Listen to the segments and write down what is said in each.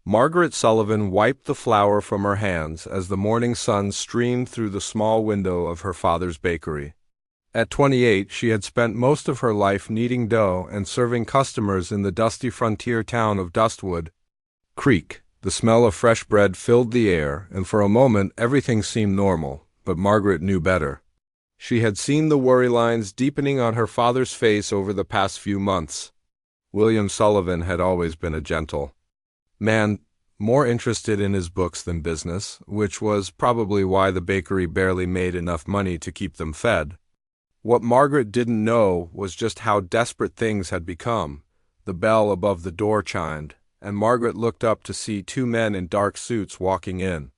Margaret Sullivan wiped the flour from her hands as the morning sun streamed through the small window of her father's bakery. At 28, she had spent most of her life kneading dough and serving customers in the dusty frontier town of Dustwood Creek. The smell of fresh bread filled the air, and for a moment everything seemed normal, but Margaret knew better. She had seen the worry lines deepening on her father's face over the past few months. William Sullivan had always been a gentle man, more interested in his books than business, which was probably why the bakery barely made enough money to keep them fed. What Margaret didn't know was just how desperate things had become. The bell above the door chimed, and Margaret looked up to see two men in dark suits walking in.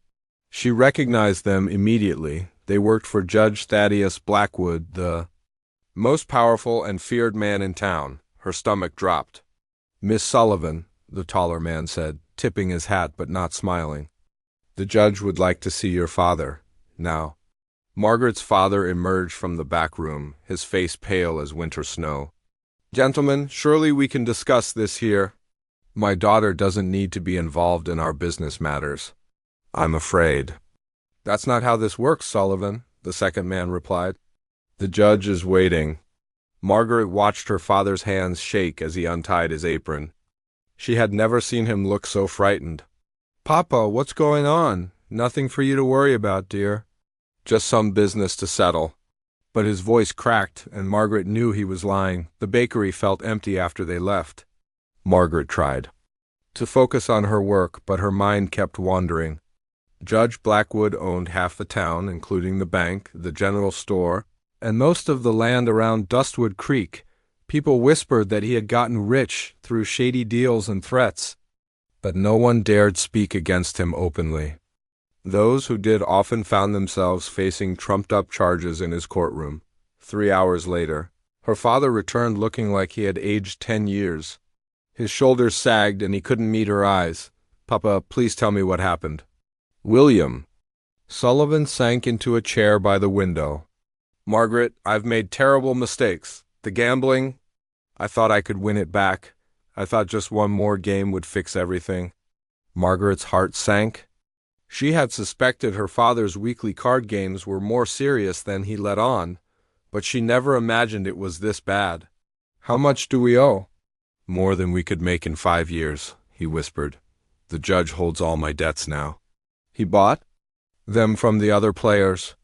She recognized them immediately. They worked for Judge Thaddeus Blackwood, the most powerful and feared man in town. Her stomach dropped. "Miss Sullivan," the taller man said, tipping his hat but not smiling. "The judge would like to see your father, now." Margaret's father emerged from the back room, his face pale as winter snow. "Gentlemen, surely we can discuss this here." "My daughter doesn't need to be involved in our business matters, I'm afraid." "That's not how this works, Sullivan," the second man replied. "The judge is waiting." Margaret watched her father's hands shake as he untied his apron. She had never seen him look so frightened. "Papa, what's going on?" "Nothing for you to worry about, dear. Just some business to settle." But his voice cracked, and Margaret knew he was lying. The bakery felt empty after they left. Margaret tried to focus on her work, but her mind kept wandering. Judge Blackwood owned half the town, including the bank, the general store, and most of the land around Dustwood Creek. People whispered that he had gotten rich through shady deals and threats, but no one dared speak against him openly. Those who did often found themselves facing trumped-up charges in his courtroom. 3 hours later, her father returned looking like he had aged 10 years. His shoulders sagged and he couldn't meet her eyes. "Papa, please tell me what happened." "William." Sullivan sank into a chair by the window. "Margaret, I've made terrible mistakes. The gambling, I thought I could win it back. I thought just one more game would fix everything." Margaret's heart sank. She had suspected her father's weekly card games were more serious than he let on, but she never imagined it was this bad. "How much do we owe?" "More than we could make in 5 years, he whispered. "The judge holds all my debts now." "He bought them from the other players."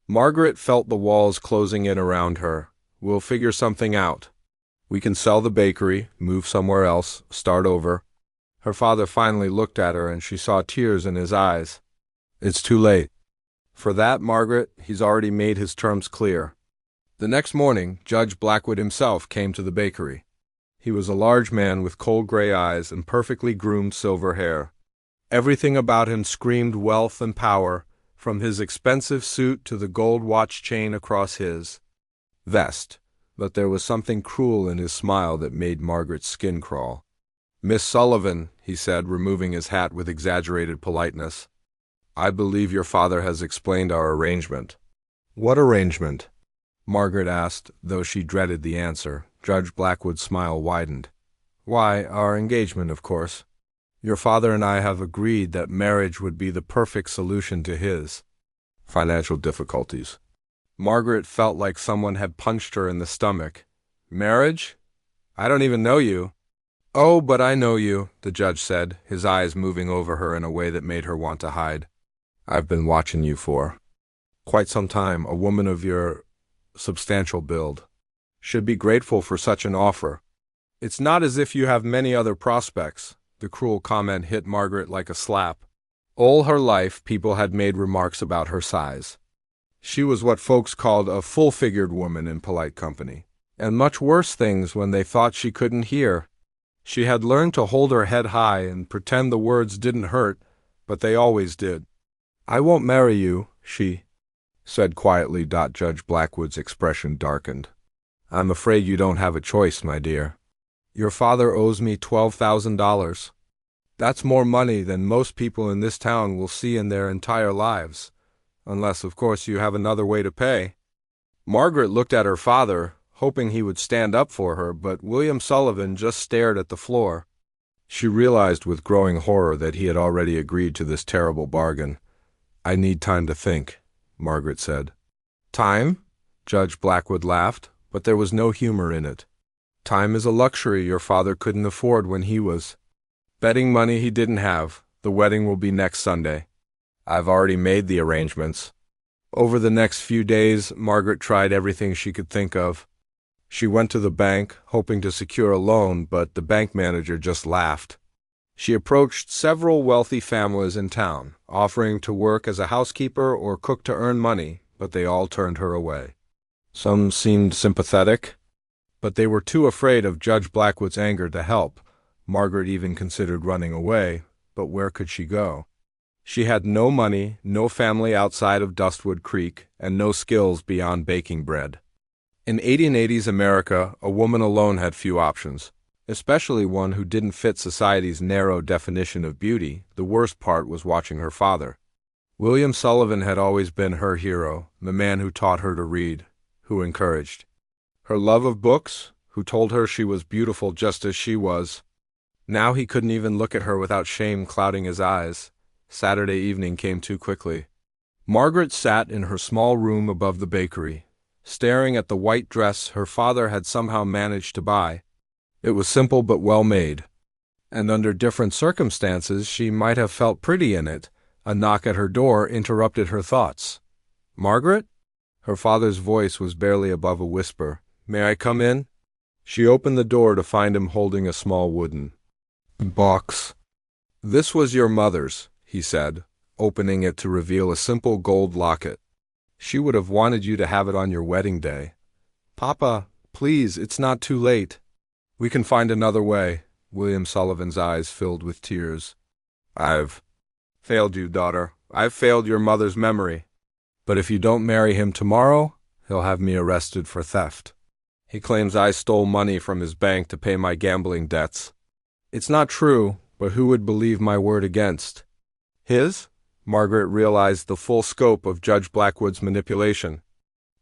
Margaret felt the walls closing in around her. "We'll figure something out. We can sell the bakery, move somewhere else, start over." Her father finally looked at her, and she saw tears in his eyes. "It's too late." "For that, Margaret, he's already made his terms clear." The next morning, Judge Blackwood himself came to the bakery. He was a large man with cold gray eyes and perfectly groomed silver hair. Everything about him screamed wealth and power, from his expensive suit to the gold watch chain across his vest, but there was something cruel in his smile that made Margaret's skin crawl. "Miss Sullivan," he said, removing his hat with exaggerated politeness, "I believe your father has explained our arrangement." "What arrangement?" Margaret asked, though she dreaded the answer. Judge Blackwood's smile widened. "Why, our engagement, of course. Your father and I have agreed that marriage would be the perfect solution to his financial difficulties." Margaret felt like someone had punched her in the stomach. "Marriage? I don't even know you." "Oh, but I know you," the judge said, his eyes moving over her in a way that made her want to hide. "I've been watching you for quite some time. A woman of your substantial build should be grateful for such an offer. It's not as if you have many other prospects." The cruel comment hit Margaret like a slap. All her life, people had made remarks about her size. She was what folks called a full-figured woman in polite company, and much worse things when they thought she couldn't hear. She had learned to hold her head high and pretend the words didn't hurt, but they always did. "I won't marry you," she said quietly. Judge Blackwood's expression darkened. "I'm afraid you don't have a choice, my dear. Your father owes me $12,000. That's more money than most people in this town will see in their entire lives, unless, of course, you have another way to pay." Margaret looked at her father, hoping he would stand up for her, but William Sullivan just stared at the floor. She realized with growing horror that he had already agreed to this terrible bargain. "I need time to think," Margaret said. "Time?" Judge Blackwood laughed, but there was no humor in it. "Time is a luxury your father couldn't afford when he was betting money he didn't have. The wedding will be next Sunday. I've already made the arrangements." Over the next few days, Margaret tried everything she could think of. She went to the bank, hoping to secure a loan, but the bank manager just laughed. She approached several wealthy families in town, offering to work as a housekeeper or cook to earn money, but they all turned her away. Some seemed sympathetic, but they were too afraid of Judge Blackwood's anger to help. Margaret even considered running away, but where could she go? She had no money, no family outside of Dustwood Creek, and no skills beyond baking bread. In 1880s America, a woman alone had few options, especially one who didn't fit society's narrow definition of beauty. The worst part was watching her father. William Sullivan had always been her hero, the man who taught her to read, who encouraged her love of books, who told her she was beautiful just as she was. Now he couldn't even look at her without shame clouding his eyes. Saturday evening came too quickly. Margaret sat in her small room above the bakery, staring at the white dress her father had somehow managed to buy. It was simple but well made, and under different circumstances she might have felt pretty in it. A knock at her door interrupted her thoughts. "Margaret?" Her father's voice was barely above a whisper. "May I come in?" She opened the door to find him holding a small wooden box. "This was your mother's," he said, opening it to reveal a simple gold locket. "She would have wanted you to have it on your wedding day." "Papa, please, it's not too late." "We can find another way." William Sullivan's eyes filled with tears. "I've failed you, daughter. I've failed your mother's memory. But if you don't marry him tomorrow, he'll have me arrested for theft. He claims I stole money from his bank to pay my gambling debts. It's not true, but who would believe my word against his?" Margaret realized the full scope of Judge Blackwood's manipulation.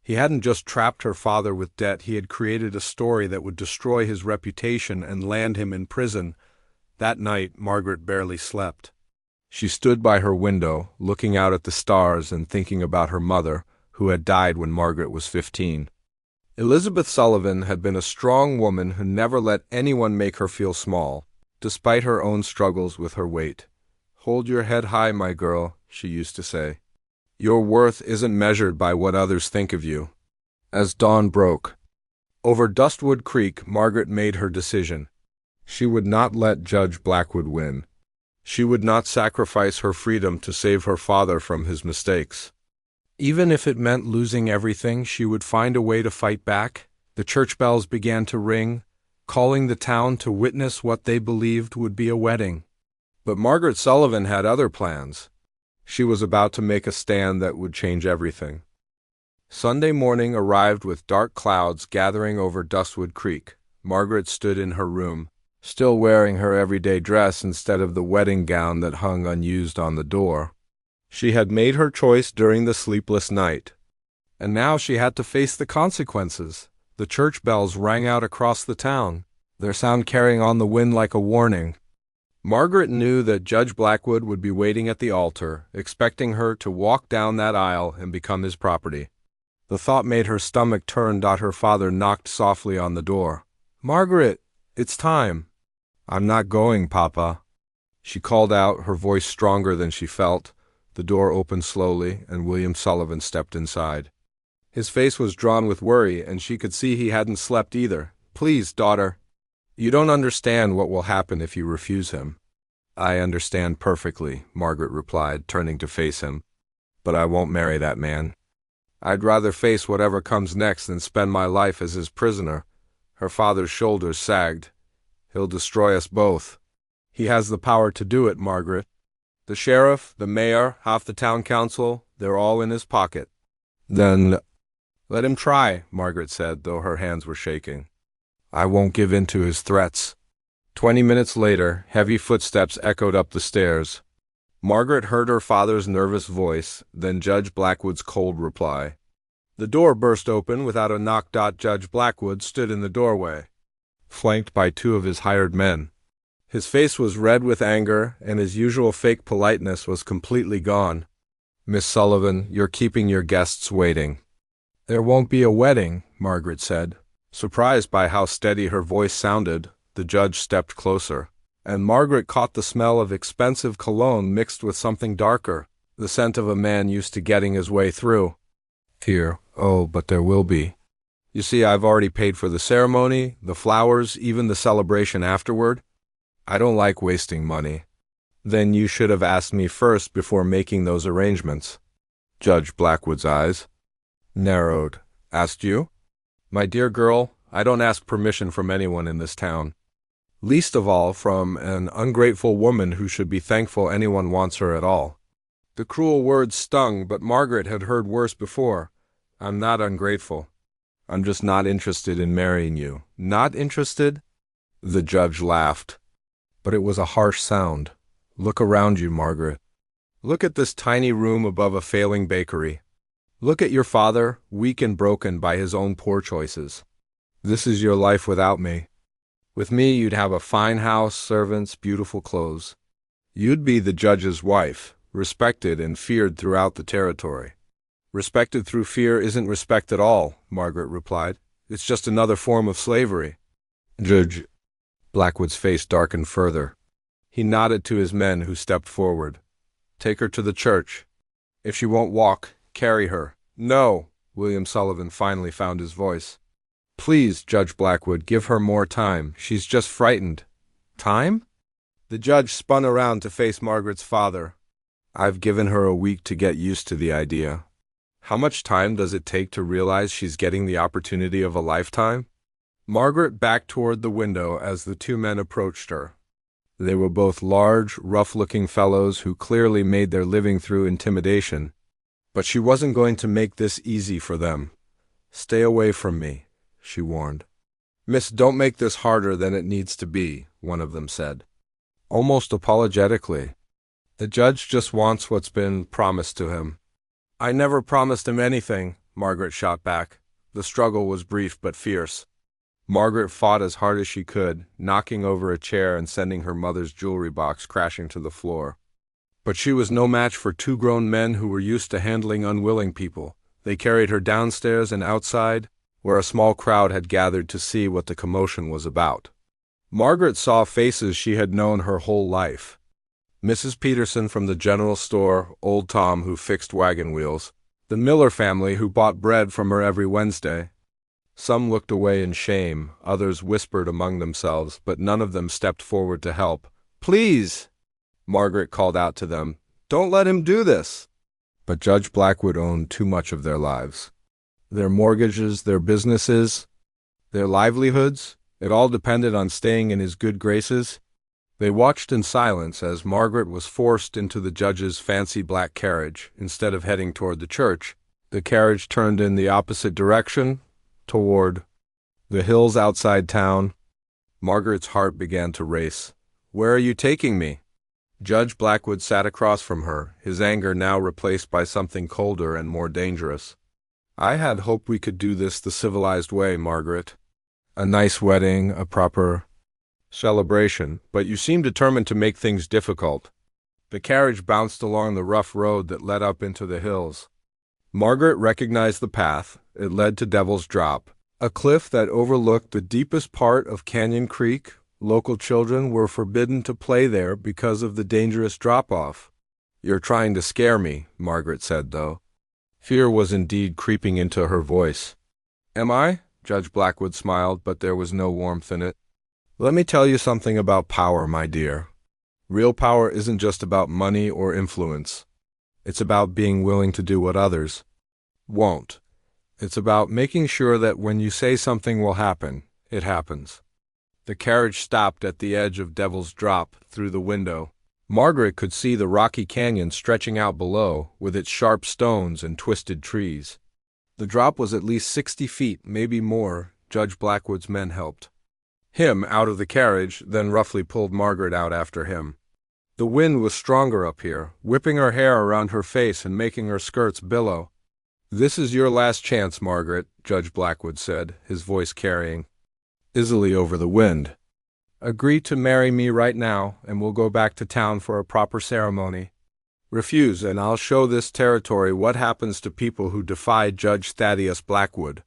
He hadn't just trapped her father with debt, he had created a story that would destroy his reputation and land him in prison. That night, Margaret barely slept. She stood by her window, looking out at the stars and thinking about her mother, who had died when Margaret was 15. Elizabeth Sullivan had been a strong woman who never let anyone make her feel small, despite her own struggles with her weight. "Hold your head high, my girl," she used to say. "Your worth isn't measured by what others think of you." As dawn broke over Dustwood Creek, Margaret made her decision. She would not let Judge Blackwood win. She would not sacrifice her freedom to save her father from his mistakes. Even if it meant losing everything, she would find a way to fight back. The church bells began to ring, calling the town to witness what they believed would be a wedding. But Margaret Sullivan had other plans. She was about to make a stand that would change everything. Sunday morning arrived with dark clouds gathering over Dustwood Creek. Margaret stood in her room, still wearing her everyday dress instead of the wedding gown that hung unused on the door. She had made her choice during the sleepless night, and now she had to face the consequences. The church bells rang out across the town, their sound carrying on the wind like a warning. Margaret knew that Judge Blackwood would be waiting at the altar, expecting her to walk down that aisle and become his property. The thought made her stomach turn. Her father knocked softly on the door. "Margaret, it's time." "I'm not going, Papa." She called out, her voice stronger than she felt. The door opened slowly, and William Sullivan stepped inside. His face was drawn with worry, and she could see he hadn't slept either. "Please, daughter. You don't understand what will happen if you refuse him." "I understand perfectly," Margaret replied, turning to face him. "But I won't marry that man. I'd rather face whatever comes next than spend my life as his prisoner." Her father's shoulders sagged. "He'll destroy us both." "He has the power to do it, Margaret. The sheriff, the mayor, half the town council, they're all in his pocket." "Then let him try," Margaret said, though her hands were shaking. "I won't give in to his threats." 20 minutes later, heavy footsteps echoed up the stairs. Margaret heard her father's nervous voice, then Judge Blackwood's cold reply. The door burst open without a knock. Judge Blackwood stood in the doorway, flanked by two of his hired men. His face was red with anger, and his usual fake politeness was completely gone. "Miss Sullivan, you're keeping your guests waiting." "There won't be a wedding," Margaret said. Surprised by how steady her voice sounded, the judge stepped closer, and Margaret caught the smell of expensive cologne mixed with something darker, the scent of a man used to getting his way through. "Here, oh, but there will be. You see, I've already paid for the ceremony, the flowers, even the celebration afterward. I don't like wasting money." "Then you should have asked me first before making those arrangements." Judge Blackwood's eyes narrowed. "Asked you?" "My dear girl, I don't ask permission from anyone in this town. Least of all from an ungrateful woman who should be thankful anyone wants her at all." The cruel words stung, but Margaret had heard worse before. "I'm not ungrateful. I'm just not interested in marrying you." "Not interested?" The judge laughed. But it was a harsh sound. "Look around you, Margaret. Look at this tiny room above a failing bakery. Look at your father, weak and broken by his own poor choices. This is your life without me. With me you'd have a fine house, servants, beautiful clothes. You'd be the judge's wife, respected and feared throughout the territory." "Respected through fear isn't respect at all," Margaret replied. "It's just another form of slavery." Judge Blackwood's face darkened further. He nodded to his men who stepped forward. "Take her to the church. If she won't walk, carry her." "No," William Sullivan finally found his voice. "Please, Judge Blackwood, give her more time. She's just frightened." "Time?" The judge spun around to face Margaret's father. "I've given her a week to get used to the idea. How much time does it take to realize she's getting the opportunity of a lifetime?" Margaret backed toward the window as the two men approached her. They were both large, rough-looking fellows who clearly made their living through intimidation. But she wasn't going to make this easy for them. "Stay away from me," she warned. "Miss, don't make this harder than it needs to be," one of them said, almost apologetically. "The judge just wants what's been promised to him." "I never promised him anything," Margaret shot back. The struggle was brief but fierce. Margaret fought as hard as she could, knocking over a chair and sending her mother's jewelry box crashing to the floor. But she was no match for two grown men who were used to handling unwilling people. They carried her downstairs and outside, where a small crowd had gathered to see what the commotion was about. Margaret saw faces she had known her whole life. Mrs. Peterson from the general store, old Tom who fixed wagon wheels, the Miller family who bought bread from her every Wednesday. Some looked away in shame, others whispered among themselves, but none of them stepped forward to help. "Please!" Margaret called out to them. "Don't let him do this!" But Judge Blackwood owned too much of their lives. Their mortgages, their businesses, their livelihoods, it all depended on staying in his good graces. They watched in silence as Margaret was forced into the judge's fancy black carriage. Instead of heading toward the church, the carriage turned in the opposite direction, toward the hills outside town. Margaret's heart began to race. "Where are you taking me?" Judge Blackwood sat across from her, his anger now replaced by something colder and more dangerous. "I had hoped we could do this the civilized way, Margaret. A nice wedding, a proper celebration, but you seem determined to make things difficult." The carriage bounced along the rough road that led up into the hills. Margaret recognized the path. It led to Devil's Drop, a cliff that overlooked the deepest part of Canyon Creek. Local children were forbidden to play there because of the dangerous drop-off. "You're trying to scare me," Margaret said, though. Fear was indeed creeping into her voice. "Am I?" Judge Blackwood smiled, but there was no warmth in it. "Let me tell you something about power, my dear. Real power isn't just about money or influence. It's about being willing to do what others won't. It's about making sure that when you say something will happen, it happens." The carriage stopped at the edge of Devil's Drop. Through the window, Margaret could see the rocky canyon stretching out below, with its sharp stones and twisted trees. The drop was at least 60 feet, maybe more. Judge Blackwood's men helped him out of the carriage, then roughly pulled Margaret out after him. The wind was stronger up here, whipping her hair around her face and making her skirts billow. "This is your last chance, Margaret," Judge Blackwood said, his voice carrying easily over the wind. Agree to marry me right now, and we'll go back to town for a proper ceremony. Refuse, and I'll show this territory what happens to people who defy Judge Thaddeus Blackwood."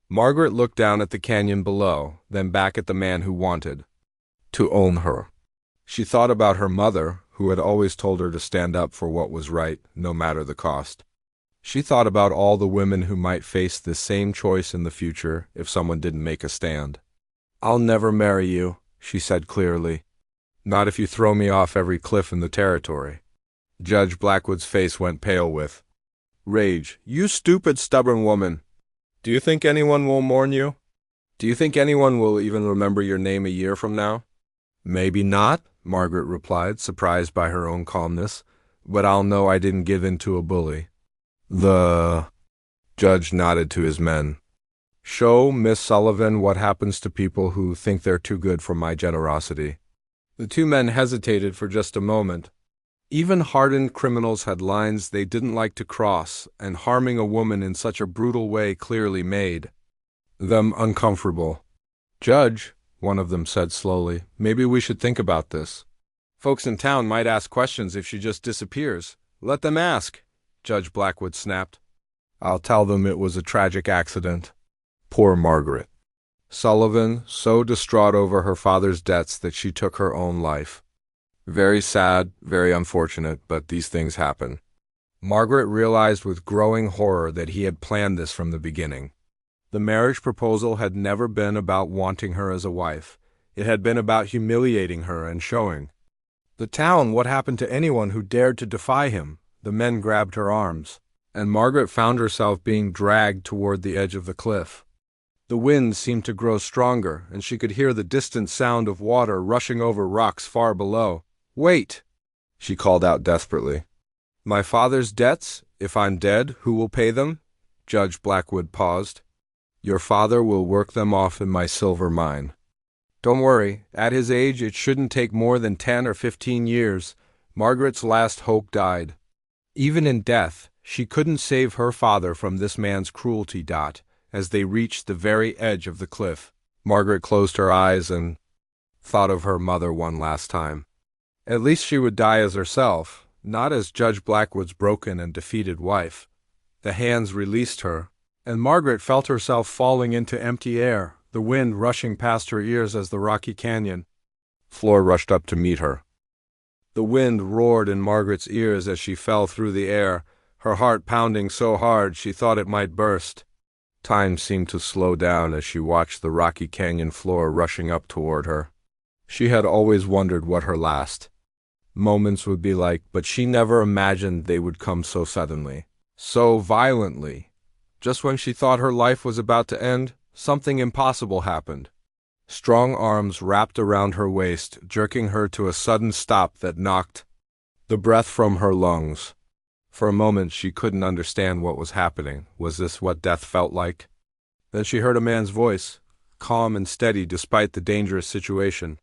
Margaret looked down at the canyon below, then back at the man who wanted to own her. She thought about her mother, who had always told her to stand up for what was right, no matter the cost. She thought about all the women who might face this same choice in the future if someone didn't make a stand. "I'll never marry you," she said clearly. "Not if you throw me off every cliff in the territory." Judge Blackwood's face went pale with rage. "You stupid, stubborn woman. Do you think anyone will mourn you? Do you think anyone will even remember your name a year from now?" "Maybe not," Margaret replied, surprised by her own calmness, "but I'll know I didn't give in to a bully." The judge nodded to his men. "Show Miss Sullivan what happens to people who think they're too good for my generosity." The two men hesitated for just a moment. Even hardened criminals had lines they didn't like to cross, and harming a woman in such a brutal way clearly made them uncomfortable. "Judge," one of them said slowly, "maybe we should think about this. Folks in town might ask questions if she just disappears." "Let them ask," Judge Blackwood snapped. "I'll tell them it was a tragic accident." Poor Margaret. Sullivan, so distraught over her father's debts that she took her own life. Very sad, very unfortunate, but these things happen. Margaret realized with growing horror that he had planned this from the beginning. The marriage proposal had never been about wanting her as a wife. It had been about humiliating her and showing the town what happened to anyone who dared to defy him. The men grabbed her arms, and Margaret found herself being dragged toward the edge of the cliff. The wind seemed to grow stronger, and she could hear the distant sound of water rushing over rocks far below. "Wait!" she called out desperately. "My father's debts? If I'm dead, who will pay them?" Judge Blackwood paused. "Your father will work them off in my silver mine. Don't worry, at his age it shouldn't take more than 10 or 15 years. Margaret's last hope died. Even in death, she couldn't save her father from this man's cruelty. As they reached the very edge of the cliff, Margaret closed her eyes and thought of her mother one last time. At least she would die as herself, not as Judge Blackwood's broken and defeated wife. The hands released her, and Margaret felt herself falling into empty air, the wind rushing past her ears as the rocky canyon floor rushed up to meet her. The wind roared in Margaret's ears as she fell through the air, her heart pounding so hard she thought it might burst. Time seemed to slow down as she watched the rocky canyon floor rushing up toward her. She had always wondered what her last moments would be like, but she never imagined they would come so suddenly, so violently. Just when she thought her life was about to end, something impossible happened. Strong arms wrapped around her waist, jerking her to a sudden stop that knocked the breath from her lungs. For a moment she couldn't understand what was happening. Was this what death felt like? Then she heard a man's voice, calm and steady despite the dangerous situation.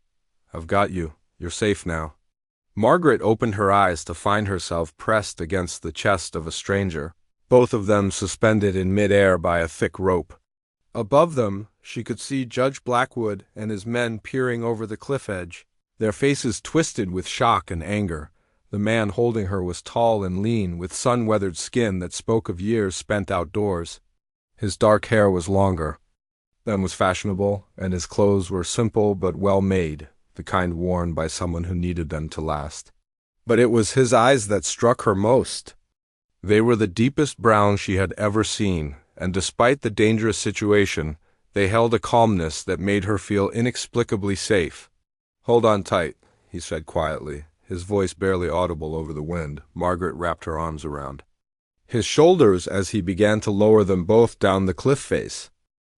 "I've got you. You're safe now." Margaret opened her eyes to find herself pressed against the chest of a stranger, both of them suspended in midair by a thick rope. Above them, she could see Judge Blackwood and his men peering over the cliff edge, their faces twisted with shock and anger. The man holding her was tall and lean, with sun-weathered skin that spoke of years spent outdoors. His dark hair was longer than was fashionable, and his clothes were simple but well-made, the kind worn by someone who needed them to last. But it was his eyes that struck her most. They were the deepest brown she had ever seen, and despite the dangerous situation, they held a calmness that made her feel inexplicably safe. "Hold on tight," he said quietly, his voice barely audible over the wind. Margaret wrapped her arms around his shoulders as he began to lower them both down the cliff face.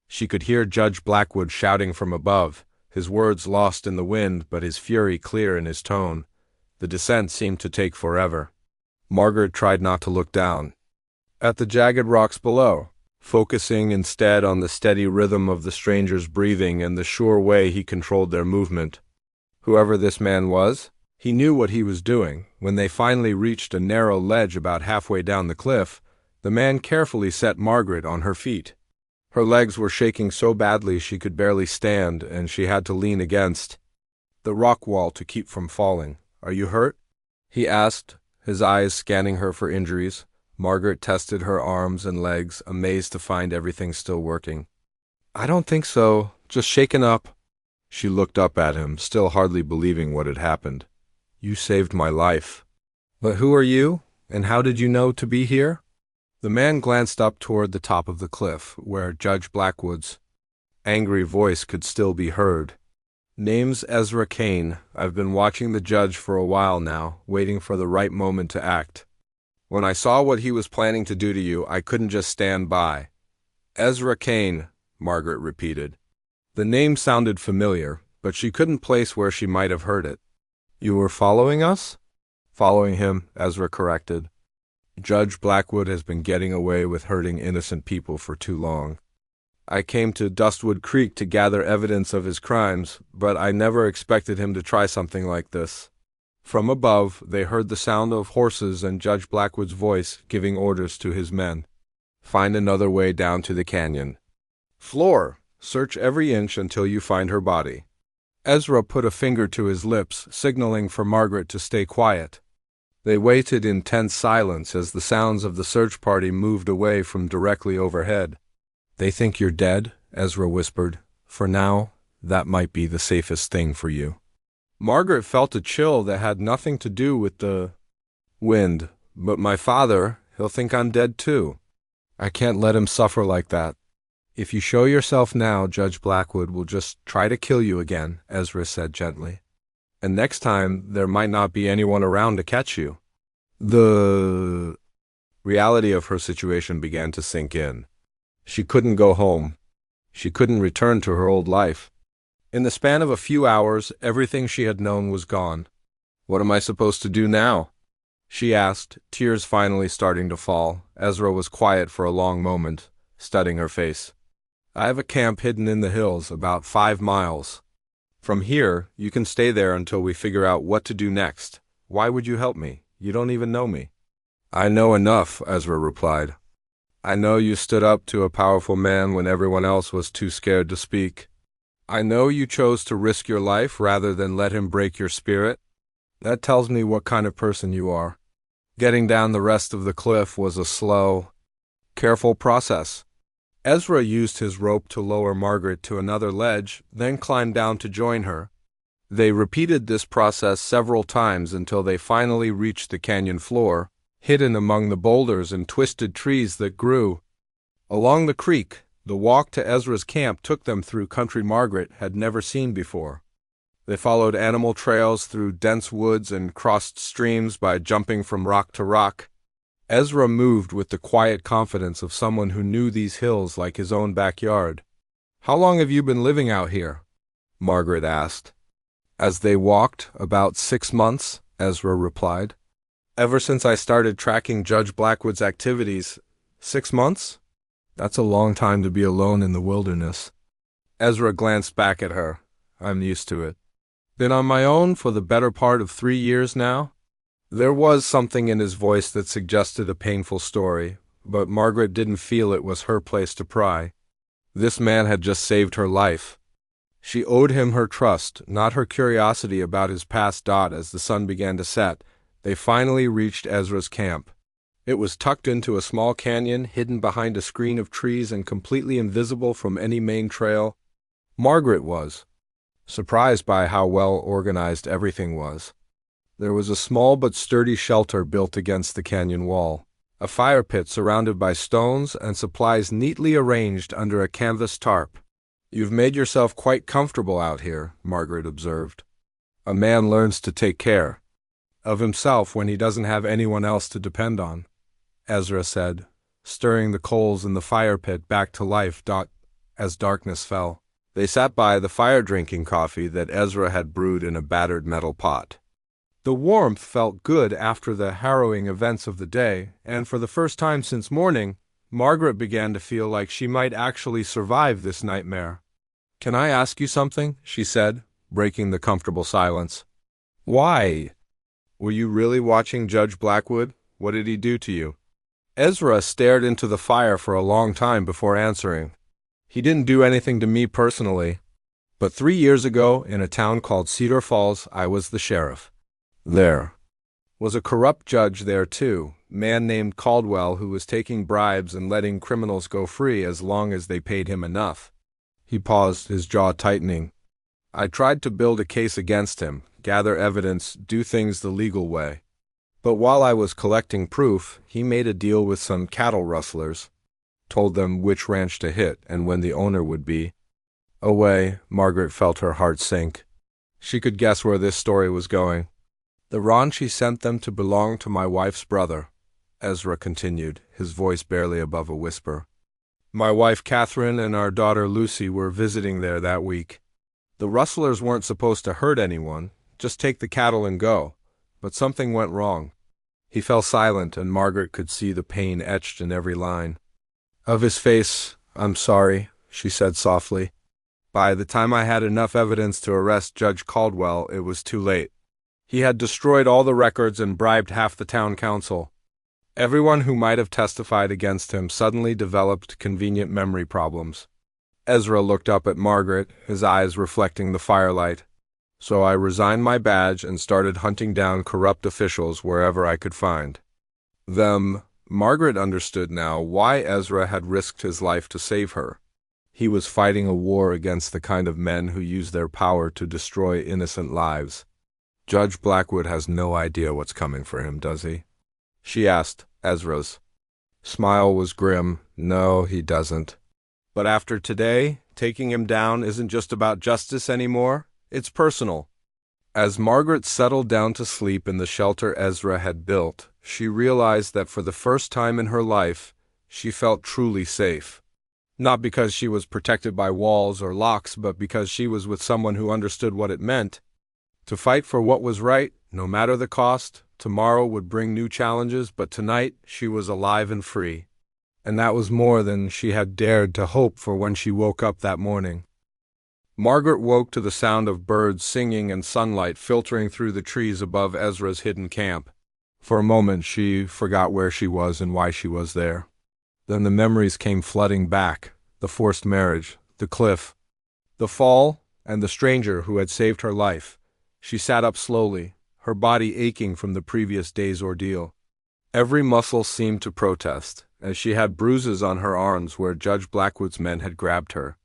She could hear Judge Blackwood shouting from above, his words lost in the wind but his fury clear in his tone. The descent seemed to take forever. Margaret tried not to look down at the jagged rocks below, focusing instead on the steady rhythm of the stranger's breathing and the sure way he controlled their movement. Whoever this man was, he knew what he was doing. When they finally reached a narrow ledge about halfway down the cliff, the man carefully set Margaret on her feet. Her legs were shaking so badly she could barely stand, and she had to lean against the rock wall to keep from falling. Are you hurt? He asked, his eyes scanning her for injuries. Margaret tested her arms and legs, amazed to find everything still working. I don't think so, just shaken up. She looked up at him, still hardly believing what had happened. You saved my life. But who are you, and how did you know to be here? The man glanced up toward the top of the cliff, where Judge Blackwood's angry voice could still be heard. Name's Ezra Kane. I've been watching the judge for a while now, waiting for the right moment to act. When I saw what he was planning to do to you, I couldn't just stand by. Ezra Kane, Margaret repeated. The name sounded familiar, but she couldn't place where she might have heard it. You were following us? Following him, Ezra corrected. Judge Blackwood has been getting away with hurting innocent people for too long. I came to Dustwood Creek to gather evidence of his crimes, but I never expected him to try something like this. From above, they heard the sound of horses and Judge Blackwood's voice giving orders to his men. Find another way down to the canyon. Floor, search every inch until you find her body. Ezra put a finger to his lips, signaling for Margaret to stay quiet. They waited in tense silence as the sounds of the search party moved away from directly overhead. They think you're dead, Ezra whispered. For now, that might be the safest thing for you. Margaret felt a chill that had nothing to do with the wind. But my father, he'll think I'm dead too. I can't let him suffer like that. If you show yourself now, Judge Blackwood will just try to kill you again, Ezra said gently. And next time, there might not be anyone around to catch you. The reality of her situation began to sink in. She couldn't go home. She couldn't return to her old life. In the span of a few hours, everything she had known was gone. What am I supposed to do now? She asked, tears finally starting to fall. Ezra was quiet for a long moment, studying her face. I have a camp hidden in the hills, about 5 miles. From here, you can stay there until we figure out what to do next. Why would you help me? You don't even know me. I know enough, Ezra replied. I know you stood up to a powerful man when everyone else was too scared to speak. I know you chose to risk your life rather than let him break your spirit. That tells me what kind of person you are. Getting down the rest of the cliff was a slow, careful process. Ezra used his rope to lower Margaret to another ledge, then climbed down to join her. They repeated this process several times until they finally reached the canyon floor, hidden among the boulders and twisted trees that grew along the creek. The walk to Ezra's camp took them through country Margaret had never seen before. They followed animal trails through dense woods and crossed streams by jumping from rock to rock. Ezra moved with the quiet confidence of someone who knew these hills like his own backyard. How long have you been living out here? Margaret asked. As they walked, about 6 months, Ezra replied. Ever since I started tracking Judge Blackwood's activities. 6 months? That's a long time to be alone in the wilderness. Ezra glanced back at her. I'm used to it. Been on my own for the better part of 3 years now? There was something in his voice that suggested a painful story, but Margaret didn't feel it was her place to pry. This man had just saved her life. She owed him her trust, not her curiosity about his past. As the sun began to set, they finally reached Ezra's camp. It was tucked into a small canyon, hidden behind a screen of trees and completely invisible from any main trail. Margaret was surprised by how well organized everything was. There was a small but sturdy shelter built against the canyon wall, a fire pit surrounded by stones and supplies neatly arranged under a canvas tarp. You've made yourself quite comfortable out here, Margaret observed. A man learns to take care of himself when he doesn't have anyone else to depend on, Ezra said, stirring the coals in the fire pit back to life. As darkness fell, they sat by the fire drinking coffee that Ezra had brewed in a battered metal pot. The warmth felt good after the harrowing events of the day, and for the first time since morning, Margaret began to feel like she might actually survive this nightmare. Can I ask you something? She said, breaking the comfortable silence. Why? Were you really watching Judge Blackwood? What did he do to you? Ezra stared into the fire for a long time before answering. He didn't do anything to me personally, But 3 years ago, in a town called Cedar Falls, I was the sheriff. There was a corrupt judge there too, man named Caldwell, who was taking bribes and letting criminals go free as long as they paid him enough. He paused, his jaw tightening. I tried to build a case against him, gather evidence, do things the legal way. But while I was collecting proof, he made a deal with some cattle rustlers, told them which ranch to hit and when the owner would be. Away, Margaret felt her heart sink. She could guess where this story was going. The ranch he sent them to belonged to my wife's brother, Ezra continued, his voice barely above a whisper. My wife Catherine and our daughter Lucy were visiting there that week. The rustlers weren't supposed to hurt anyone, just take the cattle and go, but something went wrong. He fell silent, and Margaret could see the pain etched in every line of his face. I'm sorry, she said softly. By the time I had enough evidence to arrest Judge Caldwell, it was too late. He had destroyed all the records and bribed half the town council. Everyone who might have testified against him suddenly developed convenient memory problems. Ezra looked up at Margaret, his eyes reflecting the firelight. So I resigned my badge and started hunting down corrupt officials wherever I could find them. Margaret understood now why Ezra had risked his life to save her. He was fighting a war against the kind of men who use their power to destroy innocent lives. Judge Blackwood has no idea what's coming for him, does he? She asked. Ezra's smile was grim. No, he doesn't. But after today, taking him down isn't just about justice anymore. It's personal. As Margaret settled down to sleep in the shelter Ezra had built, she realized that for the first time in her life, she felt truly safe. Not because she was protected by walls or locks, but because she was with someone who understood what it meant to fight for what was right, no matter the cost. Tomorrow would bring new challenges, but tonight she was alive and free. And that was more than she had dared to hope for when she woke up that morning. Margaret woke to the sound of birds singing and sunlight filtering through the trees above Ezra's hidden camp. For a moment she forgot where she was and why she was there. Then the memories came flooding back, the forced marriage, the cliff, the fall, and the stranger who had saved her life. She sat up slowly, her body aching from the previous day's ordeal. Every muscle seemed to protest, as she had bruises on her arms where Judge Blackwood's men had grabbed her.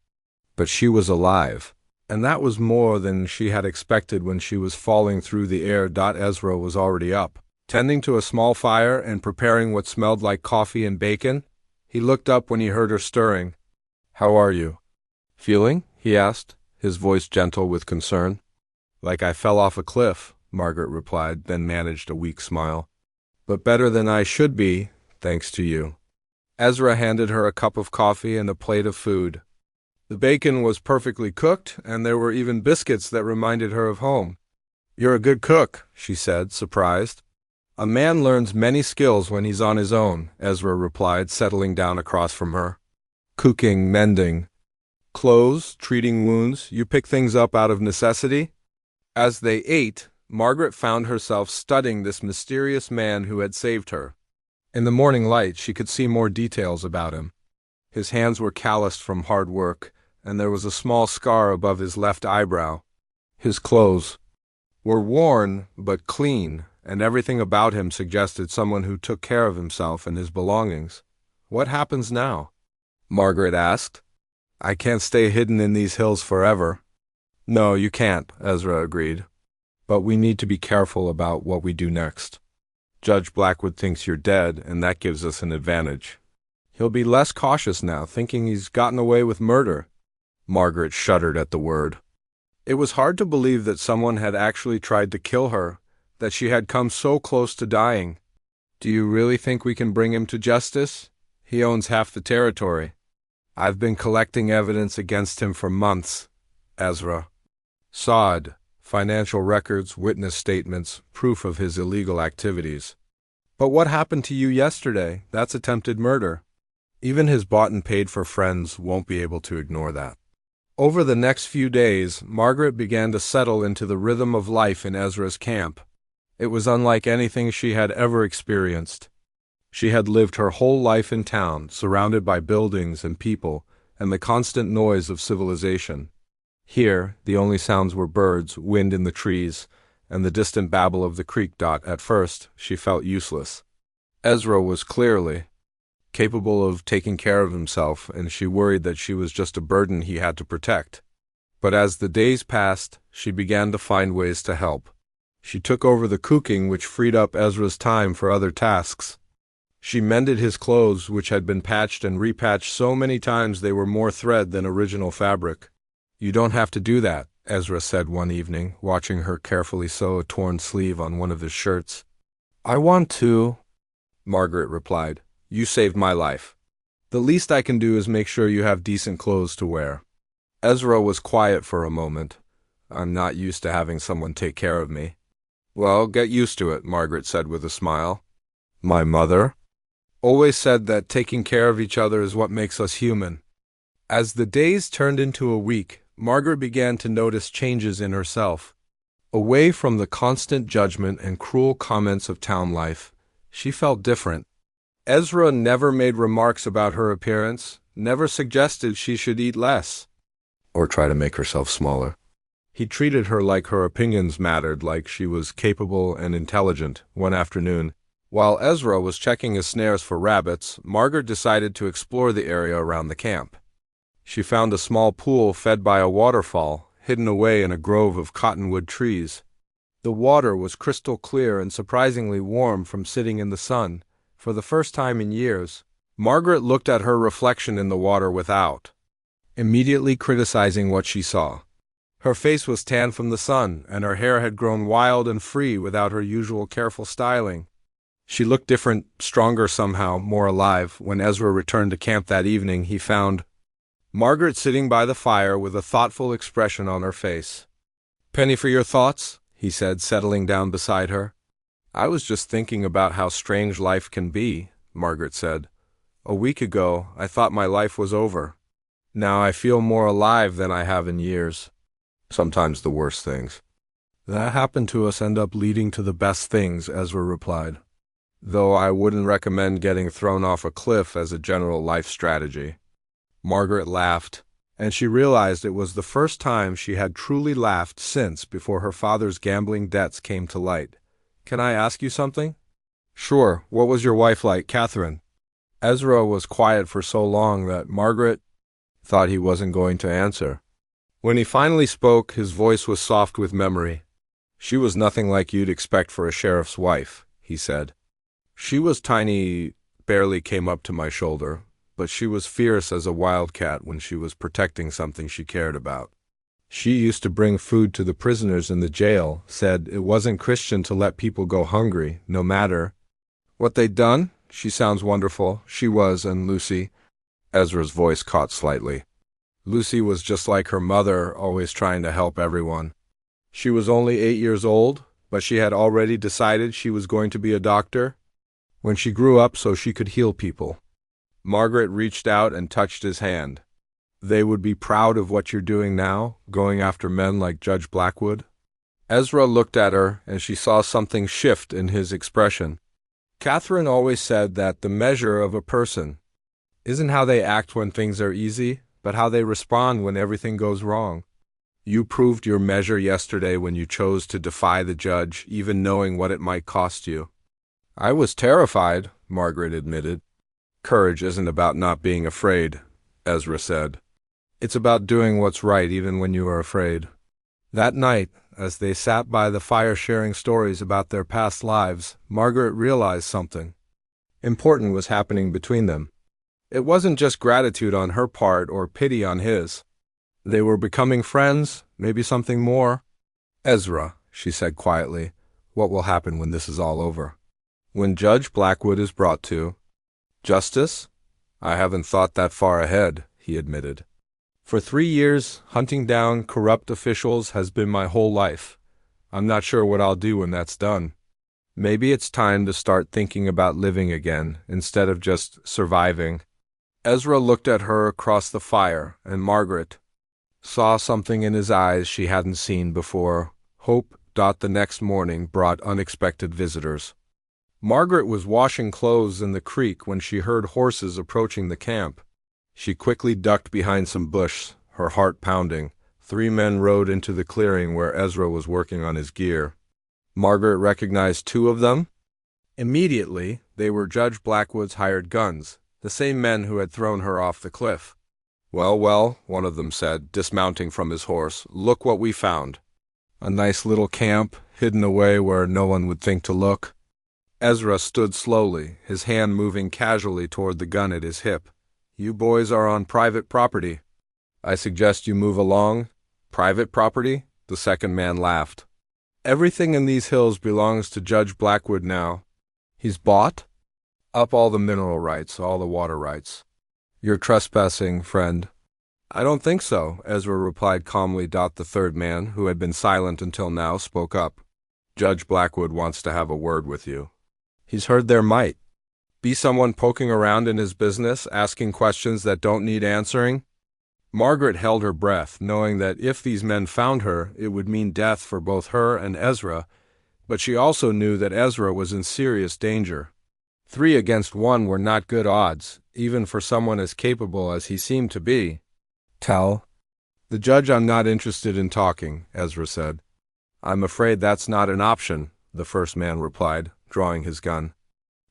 But she was alive, and that was more than she had expected when she was falling through the air. Ezra was already up, tending to a small fire and preparing what smelled like coffee and bacon. He looked up when he heard her stirring. How are you? Feeling? He asked, his voice gentle with concern. Like I fell off a cliff, Margaret replied, then managed a weak smile. But better than I should be, thanks to you. Ezra handed her a cup of coffee and a plate of food. The bacon was perfectly cooked, and there were even biscuits that reminded her of home. You're a good cook, she said, surprised. A man learns many skills when he's on his own, Ezra replied, settling down across from her. Cooking, mending, clothes, treating wounds, you pick things up out of necessity? As they ate, Margaret found herself studying this mysterious man who had saved her. In the morning light, she could see more details about him. His hands were calloused from hard work, and there was a small scar above his left eyebrow. His clothes were worn but clean, and everything about him suggested someone who took care of himself and his belongings. What happens now? Margaret asked. I can't stay hidden in these hills forever. No, you can't, Ezra agreed. But we need to be careful about what we do next. Judge Blackwood thinks you're dead, and that gives us an advantage. He'll be less cautious now, thinking he's gotten away with murder. Margaret shuddered at the word. It was hard to believe that someone had actually tried to kill her, that she had come so close to dying. Do you really think we can bring him to justice? He owns half the territory. I've been collecting evidence against him for months, Ezra. Sod, financial records, witness statements, proof of his illegal activities. But what happened to you yesterday? That's attempted murder. Even his bought and paid for friends won't be able to ignore that. Over the next few days, Margaret began to settle into the rhythm of life in Ezra's camp. It was unlike anything she had ever experienced. She had lived her whole life in town, surrounded by buildings and people, and the constant noise of civilization. Here, the only sounds were birds, wind in the trees, and the distant babble of the creek. At first, she felt useless. Ezra was clearly capable of taking care of himself, and she worried that she was just a burden he had to protect. But as the days passed, she began to find ways to help. She took over the cooking, which freed up Ezra's time for other tasks. She mended his clothes, which had been patched and repatched so many times they were more thread than original fabric. "You don't have to do that," Ezra said one evening, watching her carefully sew a torn sleeve on one of his shirts. "I want to," Margaret replied. "You saved my life. The least I can do is make sure you have decent clothes to wear." Ezra was quiet for a moment. "I'm not used to having someone take care of me." "Well, get used to it," Margaret said with a smile. "My mother always said that taking care of each other is what makes us human." As the days turned into a week, Margaret began to notice changes in herself. Away from the constant judgment and cruel comments of town life, she felt different. Ezra never made remarks about her appearance, never suggested she should eat less, or try to make herself smaller. He treated her like her opinions mattered, like she was capable and intelligent. One afternoon, while Ezra was checking his snares for rabbits, Margaret decided to explore the area around the camp. She found a small pool fed by a waterfall, hidden away in a grove of cottonwood trees. The water was crystal clear and surprisingly warm from sitting in the sun. For the first time in years, Margaret looked at her reflection in the water without immediately criticizing what she saw. Her face was tan from the sun, and her hair had grown wild and free without her usual careful styling. She looked different, stronger somehow, more alive. When Ezra returned to camp that evening, he found Margaret sitting by the fire with a thoughtful expression on her face. "Penny for your thoughts?" he said, settling down beside her. "I was just thinking about how strange life can be," Margaret said. "A week ago, I thought my life was over. Now I feel more alive than I have in years. Sometimes the worst things that happen to us end up leading to the best things," Ezra replied. "Though I wouldn't recommend getting thrown off a cliff as a general life strategy." Margaret laughed, and she realized it was the first time she had truly laughed since before her father's gambling debts came to light. "Can I ask you something?" "Sure. What was your wife like, Catherine?" Ezra was quiet for so long that Margaret thought he wasn't going to answer. When he finally spoke, his voice was soft with memory. "She was nothing like you'd expect for a sheriff's wife," he said. "She was tiny, barely came up to my shoulder, but she was fierce as a wildcat when she was protecting something she cared about. She used to bring food to the prisoners in the jail, said it wasn't Christian to let people go hungry, no matter what they'd done. She sounds wonderful. She was, and Lucy." Ezra's voice caught slightly. "Lucy was just like her mother, always trying to help everyone. She was only 8 years old, but she had already decided she was going to be a doctor when she grew up so she could heal people." Margaret reached out and touched his hand. "They would be proud of what you're doing now, going after men like Judge Blackwood." Ezra looked at her, and she saw something shift in his expression. "Catherine always said that the measure of a person isn't how they act when things are easy, but how they respond when everything goes wrong. You proved your measure yesterday when you chose to defy the judge, even knowing what it might cost you." "I was terrified," Margaret admitted. "Courage isn't about not being afraid," Ezra said. "It's about doing what's right even when you are afraid." That night, as they sat by the fire sharing stories about their past lives, Margaret realized something important was happening between them. It wasn't just gratitude on her part or pity on his. They were becoming friends, maybe something more. "Ezra," she said quietly, "what will happen when this is all over? When Judge Blackwood is brought to justice?" "I haven't thought that far ahead," he admitted. "For 3 years, hunting down corrupt officials has been my whole life. I'm not sure what I'll do when that's done. Maybe it's time to start thinking about living again, instead of just surviving." Ezra looked at her across the fire, and Margaret saw something in his eyes she hadn't seen before. Hope. The next morning brought unexpected visitors. Margaret was washing clothes in the creek when she heard horses approaching the camp. She quickly ducked behind some bush, her heart pounding. Three men rode into the clearing where Ezra was working on his gear. Margaret recognized two of them. Immediately, they were Judge Blackwood's hired guns, the same men who had thrown her off the cliff. "Well, well," one of them said, dismounting from his horse, "look what we found. A nice little camp, hidden away where no one would think to look." Ezra stood slowly, his hand moving casually toward the gun at his hip. "You boys are on private property. I suggest you move along." "Private property?" The second man laughed. "Everything in these hills belongs to Judge Blackwood now." "He's bought up all the mineral rights, all the water rights." "You're trespassing, friend." "I don't think so," Ezra replied calmly. The third man, who had been silent until now, spoke up. "Judge Blackwood wants to have a word with you. He's heard there might be someone poking around in his business, asking questions that don't need answering." Margaret held her breath, knowing that if these men found her, it would mean death for both her and Ezra, but she also knew that Ezra was in serious danger. 3 against 1 were not good odds, even for someone as capable as he seemed to be. "Tell the judge I'm not interested in talking," Ezra said. "I'm afraid that's not an option," the first man replied, drawing his gun.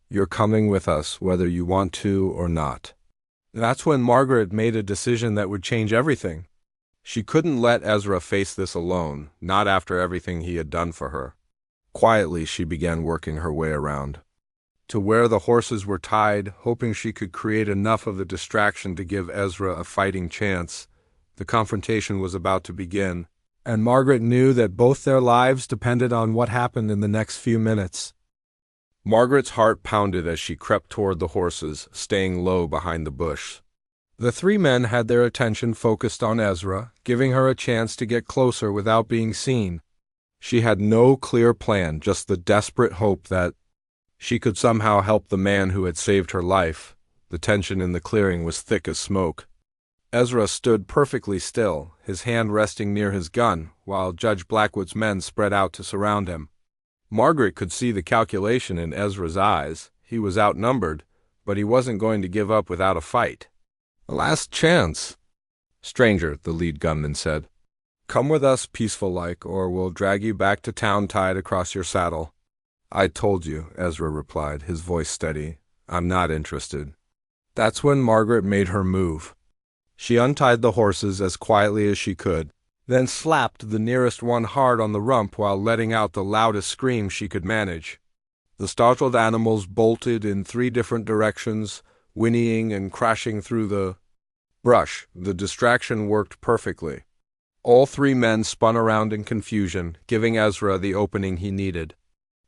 "You're coming with us, whether you want to or not." That's when Margaret made a decision that would change everything. She couldn't let Ezra face this alone, not after everything he had done for her. Quietly, she began working her way around to where the horses were tied, hoping she could create enough of a distraction to give Ezra a fighting chance. The confrontation was about to begin, and Margaret knew that both their lives depended on what happened in the next few minutes. Margaret's heart pounded as she crept toward the horses, staying low behind the bush. The 3 men had their attention focused on Ezra, giving her a chance to get closer without being seen. She had no clear plan, just the desperate hope that she could somehow help the man who had saved her life. The tension in the clearing was thick as smoke. Ezra stood perfectly still, his hand resting near his gun, while Judge Blackwood's men spread out to surround him. Margaret could see the calculation in Ezra's eyes. He was outnumbered, but he wasn't going to give up without a fight. "A last chance." "Stranger," the lead gunman said, "come with us peaceful-like, or we'll drag you back to town tied across your saddle." "I told you," Ezra replied, his voice steady. "I'm not interested." That's when Margaret made her move. She untied the horses as quietly as she could, then slapped the nearest one hard on the rump while letting out the loudest scream she could manage. The startled animals bolted in 3 different directions, whinnying and crashing through the brush. The distraction worked perfectly. All 3 men spun around in confusion, giving Ezra the opening he needed.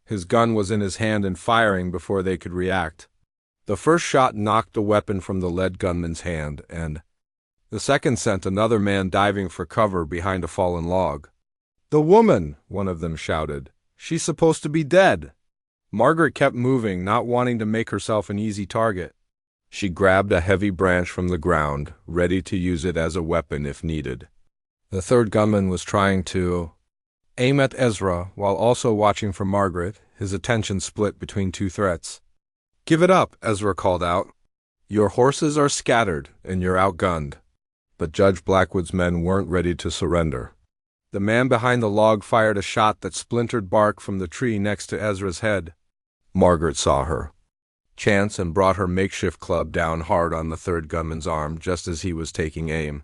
His gun was in his hand and firing before they could react. The first shot knocked the weapon from the lead gunman's hand, and the second sent another man diving for cover behind a fallen log. "The woman!" one of them shouted. "She's supposed to be dead." Margaret kept moving, not wanting to make herself an easy target. She grabbed a heavy branch from the ground, ready to use it as a weapon if needed. The third gunman was trying to aim at Ezra while also watching for Margaret, his attention split between 2 threats. "Give it up," Ezra called out. "Your horses are scattered, and you're outgunned." But Judge Blackwood's men weren't ready to surrender. The man behind the log fired a shot that splintered bark from the tree next to Ezra's head. Margaret saw her chance and brought her makeshift club down hard on the third gunman's arm just as he was taking aim.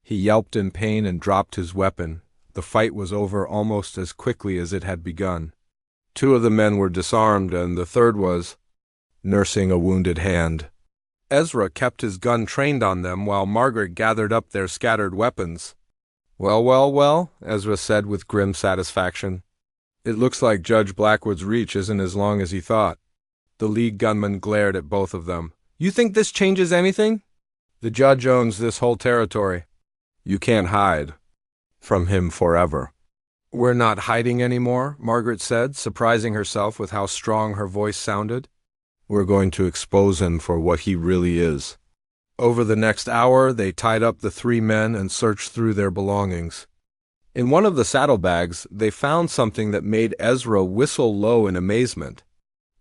He yelped in pain and dropped his weapon. The fight was over almost as quickly as it had begun. 2 of the men were disarmed, and the third was nursing a wounded hand. Ezra kept his gun trained on them while Margaret gathered up their scattered weapons. "Well, well, well," Ezra said with grim satisfaction. "It looks like Judge Blackwood's reach isn't as long as he thought." The lead gunman glared at both of them. "You think this changes anything? The judge owns this whole territory. You can't hide from him forever." "We're not hiding anymore," Margaret said, surprising herself with how strong her voice sounded. "We're going to expose him for what he really is." Over the next hour, they tied up the 3 men and searched through their belongings. In one of the saddlebags, they found something that made Ezra whistle low in amazement.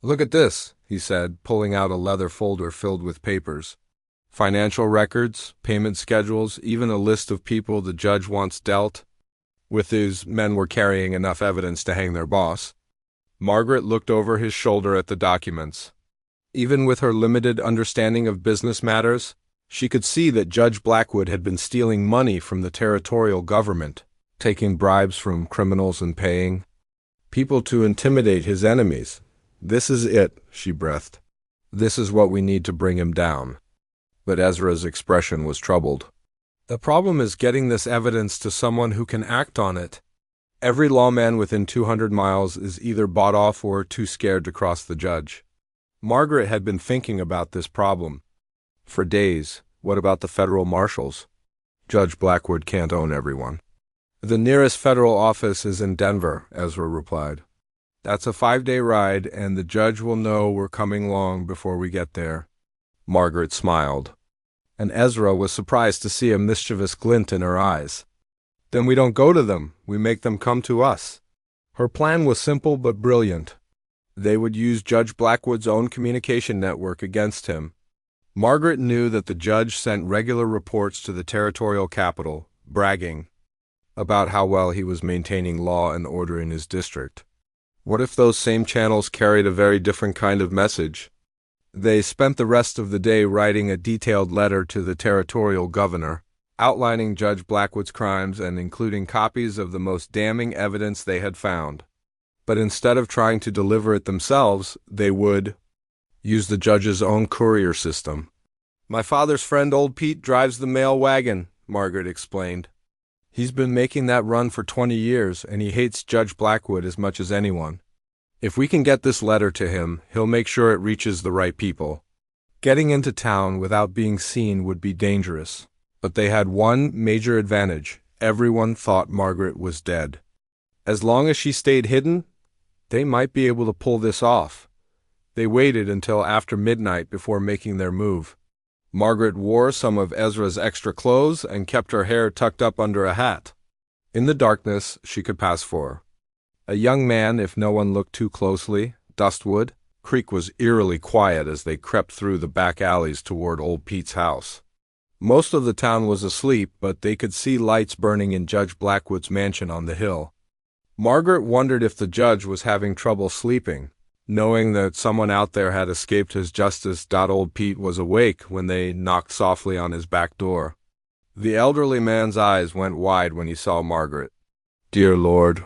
"Look at this," he said, pulling out a leather folder filled with papers. Financial records, payment schedules, even a list of people the judge once dealt with whose men were carrying enough evidence to hang their boss. Margaret looked over his shoulder at the documents. Even with her limited understanding of business matters, she could see that Judge Blackwood had been stealing money from the territorial government, taking bribes from criminals and paying people to intimidate his enemies. "This is it," she breathed. "This is what we need to bring him down." But Ezra's expression was troubled. "The problem is getting this evidence to someone who can act on it. Every lawman within 200 miles is either bought off or too scared to cross the judge." Margaret had been thinking about this problem for days. What about the federal marshals? Judge Blackwood can't own everyone. "The nearest federal office is in Denver," Ezra replied. "That's a 5-day ride, and the judge will know we're coming long before we get there." Margaret smiled, and Ezra was surprised to see a mischievous glint in her eyes. "Then we don't go to them, we make them come to us." Her plan was simple but brilliant. They would use Judge Blackwood's own communication network against him. Margaret knew that the judge sent regular reports to the territorial capital, bragging about how well he was maintaining law and order in his district. What if those same channels carried a very different kind of message? They spent the rest of the day writing a detailed letter to the territorial governor, outlining Judge Blackwood's crimes and including copies of the most damning evidence they had found. But instead of trying to deliver it themselves, they would use the judge's own courier system. "My father's friend Old Pete drives the mail wagon," Margaret explained. "He's been making that run for 20 years, and he hates Judge Blackwood as much as anyone. If we can get this letter to him, he'll make sure it reaches the right people." Getting into town without being seen would be dangerous. But they had one major advantage. Everyone thought Margaret was dead. As long as she stayed hidden, they might be able to pull this off. They waited until after midnight before making their move. Margaret wore some of Ezra's extra clothes and kept her hair tucked up under a hat. In the darkness, she could pass for a young man if no one looked too closely. Dustwood Creek was eerily quiet as they crept through the back alleys toward Old Pete's house. Most of the town was asleep, but they could see lights burning in Judge Blackwood's mansion on the hill. Margaret wondered if the judge was having trouble sleeping, knowing that someone out there had escaped his justice. Old Pete was awake when they knocked softly on his back door. The elderly man's eyes went wide when he saw Margaret. "Dear Lord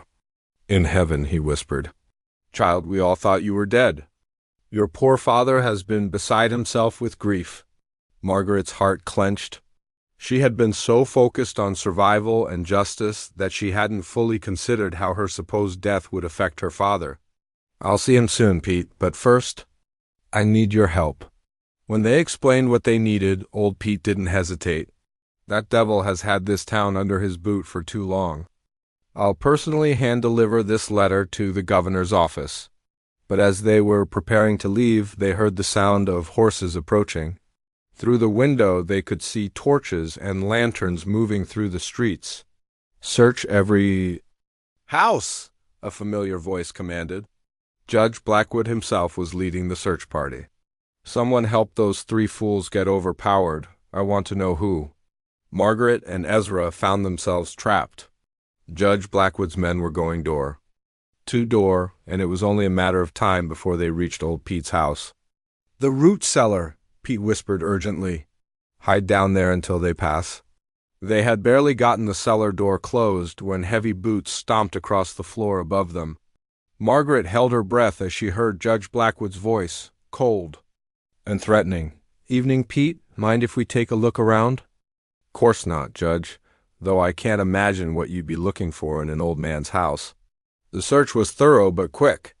in heaven," he whispered. "Child, we all thought you were dead. Your poor father has been beside himself with grief." Margaret's heart clenched. She had been so focused on survival and justice that she hadn't fully considered how her supposed death would affect her father. "I'll see him soon, Pete, but first, I need your help." When they explained what they needed, Old Pete didn't hesitate. "That devil has had this town under his boot for too long. I'll personally hand-deliver this letter to the governor's office." But as they were preparing to leave, they heard the sound of horses approaching. Through the window they could see torches and lanterns moving through the streets. "Search every house," a familiar voice commanded. Judge Blackwood himself was leading the search party. "Someone help those 3 fools get overpowered. I want to know who." Margaret and Ezra found themselves trapped. Judge Blackwood's men were going door to door, and it was only a matter of time before they reached Old Pete's house. "The root cellar," Pete whispered urgently. "Hide down there until they pass." They had barely gotten the cellar door closed when heavy boots stomped across the floor above them. Margaret held her breath as she heard Judge Blackwood's voice, cold and threatening. "Evening, Pete. Mind if we take a look around?" "Course not, Judge, though I can't imagine what you'd be looking for in an old man's house." The search was thorough but quick.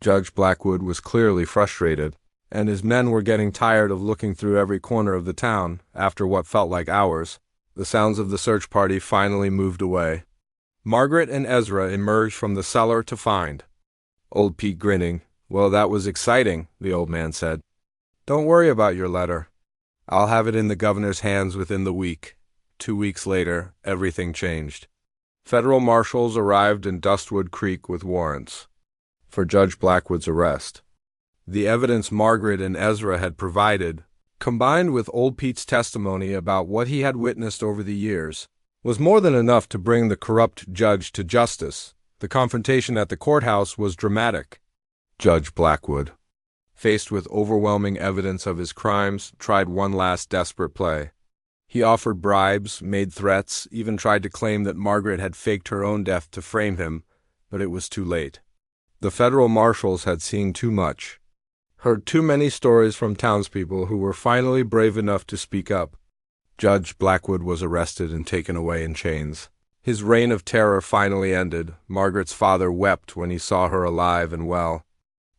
Judge Blackwood was clearly frustrated, and his men were getting tired of looking through every corner of the town after what felt like hours. The sounds of the search party finally moved away. Margaret and Ezra emerged from the cellar to find Old Pete grinning. "Well, that was exciting," the old man said. "Don't worry about your letter. I'll have it in the governor's hands within the week." 2 weeks later, everything changed. Federal marshals arrived in Dustwood Creek with warrants for Judge Blackwood's arrest. The evidence Margaret and Ezra had provided combined with old Pete's testimony about what he had witnessed over the years, was more than enough to bring the corrupt judge to justice. The confrontation at the courthouse was dramatic. Judge Blackwood, faced with overwhelming evidence of his crimes, tried one last desperate play. He offered bribes, made threats, even tried to claim that Margaret had faked her own death to frame him, but it was too late. The federal marshals had seen too much, heard too many stories from townspeople who were finally brave enough to speak up. Judge Blackwood was arrested and taken away in chains. His reign of terror finally ended. Margaret's father wept when he saw her alive and well.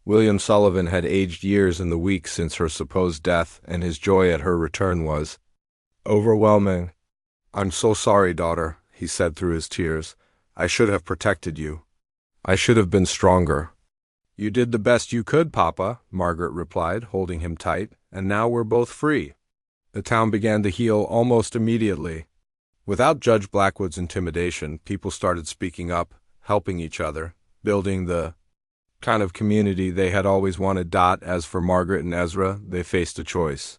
William Sullivan had aged years in the weeks since her supposed death, and his joy at her return was overwhelming. "I'm so sorry, daughter," he said through his tears. "I should have protected you. I should have been stronger." "You did the best you could, Papa," Margaret replied, holding him tight, "and now we're both free." The town began to heal almost immediately. Without Judge Blackwood's intimidation, people started speaking up, helping each other, building the kind of community they had always wanted. As for Margaret and Ezra, they faced a choice.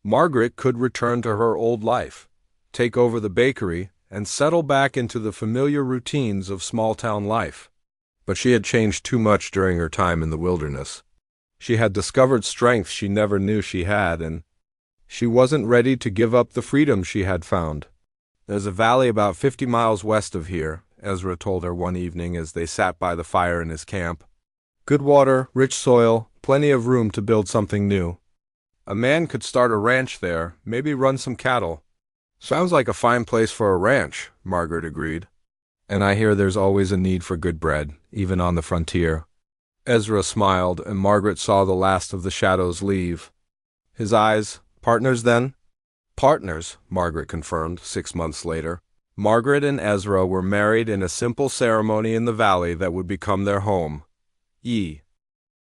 Margaret could return to her old life, take over the bakery, and settle back into the familiar routines of small-town life. But she had changed too much during her time in the wilderness. She had discovered strength she never knew she had, and she wasn't ready to give up the freedom she had found. "There's a valley about 50 miles west of here," Ezra told her one evening as they sat by the fire in his camp. "Good water, rich soil, plenty of room to build something new. A man could start a ranch there, maybe run some cattle." "Sounds like a fine place for a ranch," Margaret agreed. "And I hear there's always a need for good bread, even on the frontier." Ezra smiled, and Margaret saw the last of the shadows leave his eyes. "Partners, then?" "Partners," Margaret confirmed 6 months later. Margaret and Ezra were married in a simple ceremony in the valley that would become their home.